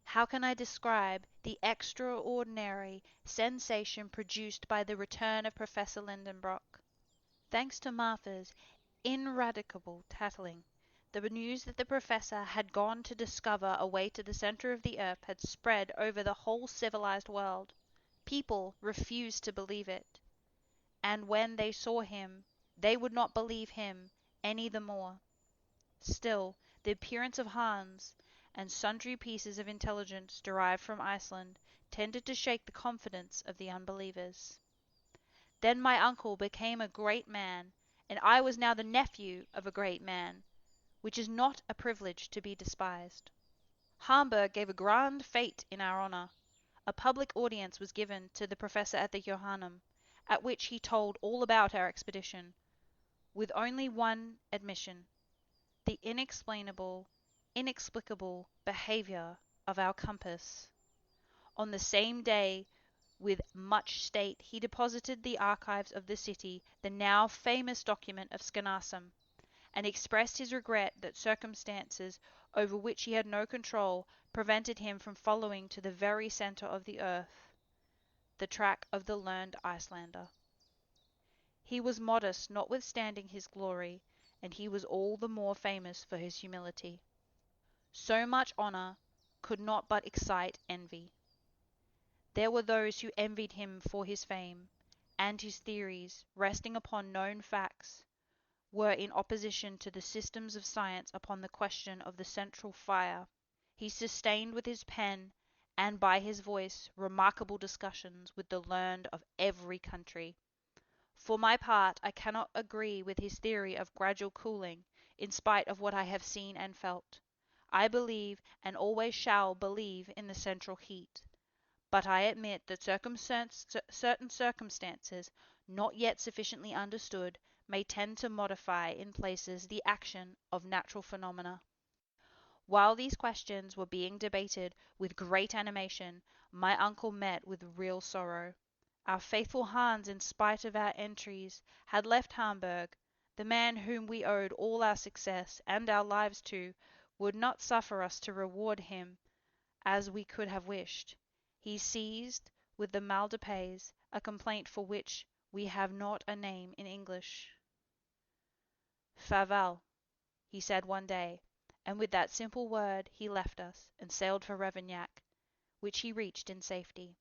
How can I describe the extraordinary sensation produced by the return of Professor Lidenbrock? Thanks to Martha's ineradicable tattling, The news that the professor had gone to discover a way to the center of the earth had spread over the whole civilized world. People refused to believe it, and when they saw him, they would not believe him any the more. Still, the appearance of Hans, and sundry pieces of intelligence derived from Iceland, tended to shake the confidence of the unbelievers. Then my uncle became a great man, and I was now the nephew of a great man, which is not a privilege to be despised. Hamburg gave a grand fete in our honour. A public audience was given to the professor at the Johannum, at which he told all about our expedition, with only one admission: the inexplicable behaviour of our compass. On the same day, with much state, he deposited the archives of the city the now famous document of Skenarsum, and expressed his regret that circumstances over which he had no control prevented him from following to the very centre of the earth the track of the learned Icelander. He was modest notwithstanding his glory, and he was all the more famous for his humility. So much honour could not but excite envy. There were those who envied him for his fame, and his theories, resting upon known facts, were in opposition to the systems of science upon the question of the central fire. He sustained with his pen and by his voice remarkable discussions with the learned of every country. For my part, I cannot agree with his theory of gradual cooling, in spite of what I have seen and felt. I believe, and always shall believe, in the central heat. But I admit that certain circumstances, not yet sufficiently understood, may tend to modify in places the action of natural phenomena. While these questions were being debated with great animation, my uncle met with real sorrow. Our faithful Hans, in spite of our entreaties, had left Hamburg. The man whom we owed all our success and our lives to would not suffer us to reward him as we could have wished. He seized with the mal de pays, a complaint for which we have not a name in English. "Farewell," he said one day, and with that simple word he left us, and sailed for Ravignac, which he reached in safety.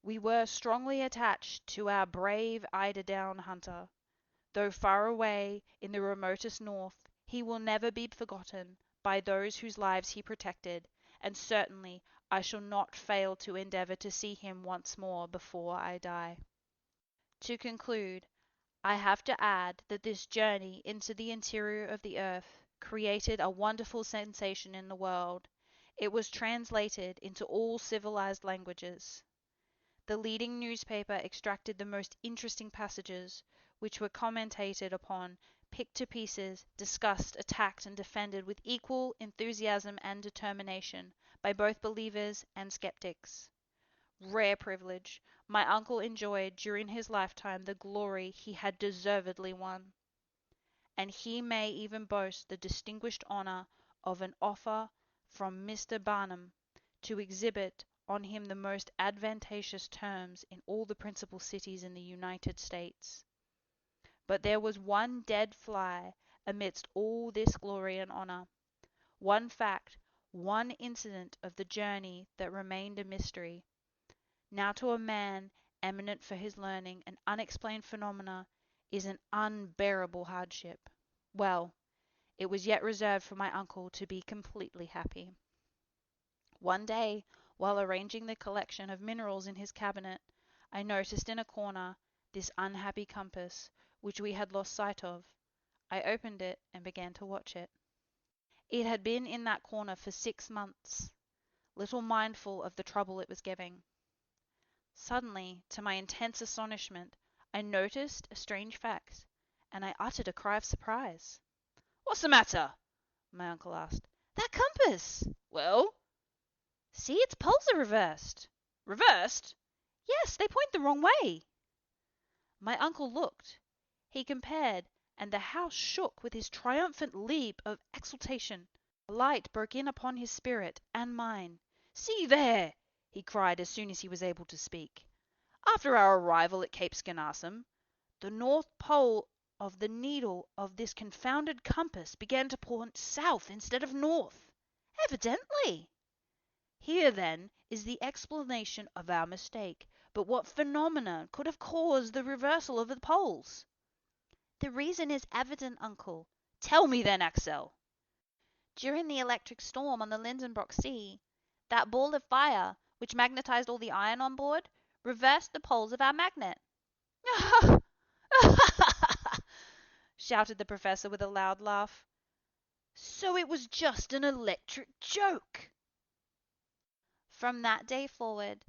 We were strongly attached to our brave eider-down hunter. Though far away in the remotest north, he will never be forgotten by those whose lives he protected, and certainly I shall not fail to endeavour to see him once more before I die. To conclude, I have to add that this journey into the interior of the earth created a wonderful sensation in the world. It was translated into all civilized languages. The leading newspaper extracted the most interesting passages, which were commentated upon, picked to pieces, discussed, attacked, and defended with equal enthusiasm and determination by both believers and skeptics. Rare privilege! My uncle enjoyed during his lifetime the glory he had deservedly won, and he may even boast the distinguished honour of an offer from Mr. Barnum to exhibit on him the most advantageous terms in all the principal cities in the United States. But there was one dead fly amidst all this glory and honour, one fact, one incident of the journey that remained a mystery. Now to a man eminent for his learning, an unexplained phenomena is an unbearable hardship. Well, it was yet reserved for my uncle to be completely happy. One day, while arranging the collection of minerals in his cabinet, I noticed in a corner this unhappy compass, which we had lost sight of. I opened it and began to watch it. It had been in that corner for 6 months, little mindful of the trouble it was giving. Suddenly, to my intense astonishment, I noticed a strange fact, and I uttered a cry of surprise. "What's the matter?" my uncle asked. "That compass!" "Well?" "See, its poles are reversed." "Reversed?" "Yes, they point the wrong way." My uncle looked. He compared, and the house shook with his triumphant leap of exultation. A light broke in upon his spirit and mine. "See there!" he cried as soon as he was able to speak. "After our arrival at Cape Skenarsum, the North Pole of the needle of this confounded compass began to point south instead of north. Evidently! Here, then, is the explanation of our mistake. But what phenomenon could have caused the reversal of the poles? The reason is evident, Uncle. Tell me then, Axel. During the electric storm on the Lidenbrock Sea, that ball of fire, which magnetized all the iron on board, reversed the poles of our magnet. shouted the professor with a loud laugh. So it was just an electric joke. From that day forward,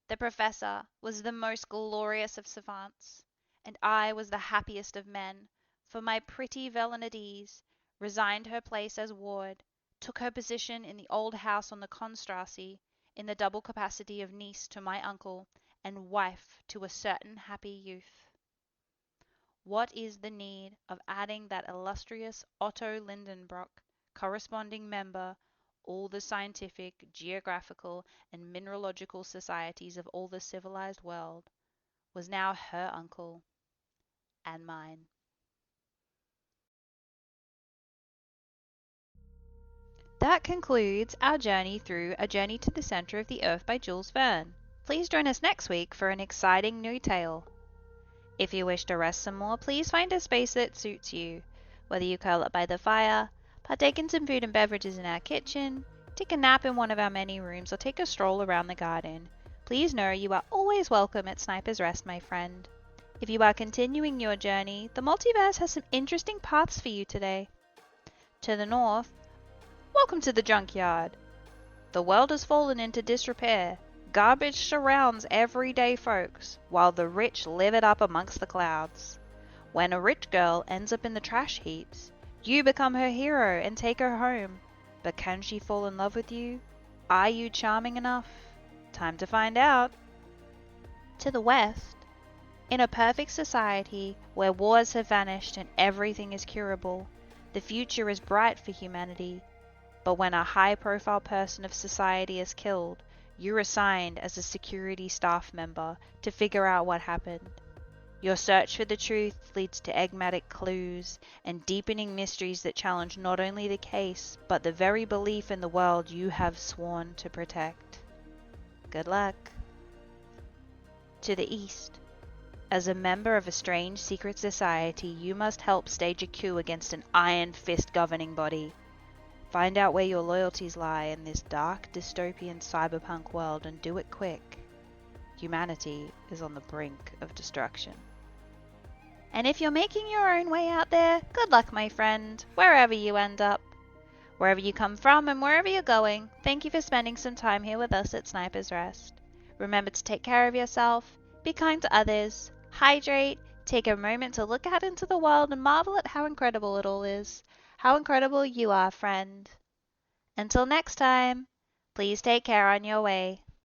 the professor was the most glorious of savants, and I was the happiest of men, for my pretty Velanadise resigned her place as ward, took her position in the old house on the Konstrasse, in the double capacity of niece to my uncle, and wife to a certain happy youth. What is the need of adding that illustrious Otto Lidenbrock, corresponding member, all the scientific, geographical, and mineralogical societies of all the civilized world, was now her uncle and mine. That concludes our journey through A Journey to the Center of the Earth by Jules Verne. Please join us next week for an exciting new tale. If you wish to rest some more, please find a space that suits you, whether you curl up by the fire, partake in some food and beverages in our kitchen, take a nap in one of our many rooms, or take a stroll around the garden. Please know you are always welcome at Sniper's Rest, my friend. If you are continuing your journey, the multiverse has some interesting paths for you today. To the north, welcome to the junkyard. The world has fallen into disrepair. Garbage surrounds everyday folks, while the rich live it up amongst the clouds. When a rich girl ends up in the trash heaps, you become her hero and take her home. But can she fall in love with you? Are you charming enough? Time to find out. To the west, in a perfect society where wars have vanished and everything is curable, the future is bright for humanity. But when a high-profile person of society is killed, you're assigned as a security staff member to figure out what happened. Your search for the truth leads to enigmatic clues and deepening mysteries that challenge not only the case, but the very belief in the world you have sworn to protect. Good luck. To the east, as a member of a strange secret society, you must help stage a coup against an iron fist governing body. Find out where your loyalties lie in this dark, dystopian cyberpunk world and do it quick. Humanity is on the brink of destruction. And if you're making your own way out there, good luck, my friend, wherever you end up. Wherever you come from and wherever you're going, thank you for spending some time here with us at Sniper's Rest. Remember to take care of yourself, be kind to others, hydrate, take a moment to look out into the world and marvel at how incredible it all is. How incredible you are, friend. Until next time, please take care on your way.